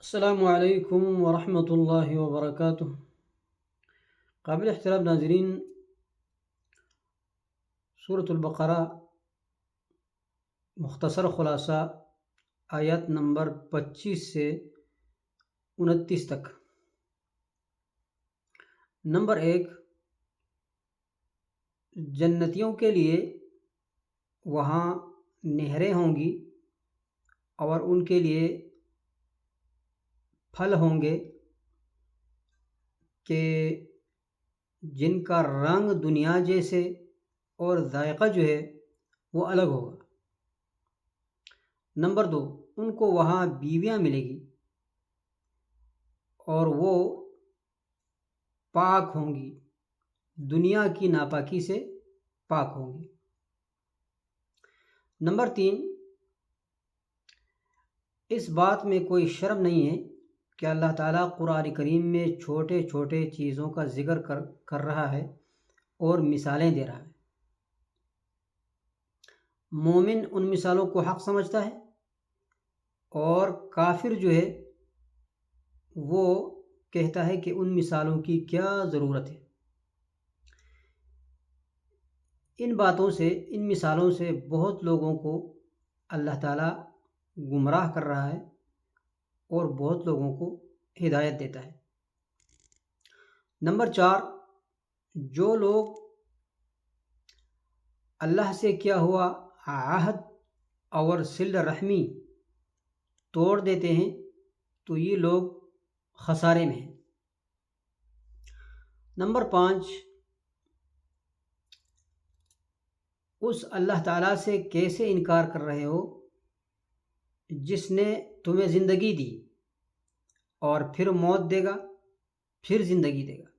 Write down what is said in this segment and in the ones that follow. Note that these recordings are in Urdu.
السلام علیکم ورحمۃ اللہ وبرکاتہ۔ قابل احترام ناظرین، سورۃ البقرہ مختصر خلاصہ آیت نمبر 25 سے 29 تک۔ نمبر 1، جنتیوں کے لیے وہاں نہریں ہوں گی اور ان کے لیے پھل ہوں گے کہ جن کا رنگ دنیا جیسے اور ذائقہ جو ہے وہ الگ ہوگا۔ نمبر 2، ان کو وہاں بیویاں ملے گی اور وہ پاک ہوں گی، دنیا کی ناپاکی سے پاک ہوں گی۔ نمبر 3، اس بات میں کوئی شرم نہیں ہے کہ اللہ تعالیٰ قرآن کریم میں چھوٹے چھوٹے چیزوں کا ذکر کر رہا ہے اور مثالیں دے رہا ہے۔ مومن ان مثالوں کو حق سمجھتا ہے اور کافر جو ہے وہ کہتا ہے کہ ان مثالوں کی کیا ضرورت ہے۔ ان باتوں سے، ان مثالوں سے بہت لوگوں کو اللہ تعالیٰ گمراہ کر رہا ہے اور بہت لوگوں کو ہدایت دیتا ہے۔ نمبر 4، جو لوگ اللہ سے کیا ہوا عہد اور صلہ رحمی توڑ دیتے ہیں تو یہ لوگ خسارے میں ہیں۔ نمبر 5، اس اللہ تعالیٰ سے کیسے انکار کر رہے ہو جس نے تمہیں زندگی دی اور پھر موت دے گا، پھر زندگی دے گا،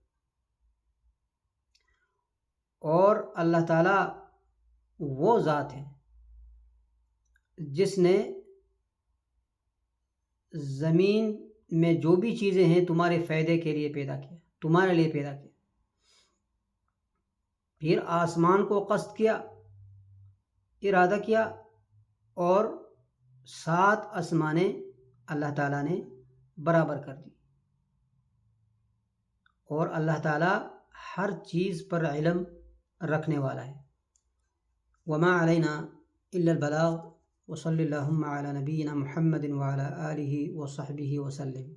اور اللہ تعالیٰ وہ ذات ہے جس نے زمین میں جو بھی چیزیں ہیں تمہارے فائدے کے لیے پیدا کیا، تمہارے لیے پیدا کیا، پھر آسمان کو قصد کیا، ارادہ کیا، اور 7 آسمانیں اللہ تعالیٰ نے برابر کر دی، اور اللہ تعالیٰ ہر چیز پر علم رکھنے والا ہے۔ وما علینا الا البلاغ، وصلی اللہم علی نبینا محمد وعلی آلہ وصحبہ وسلم۔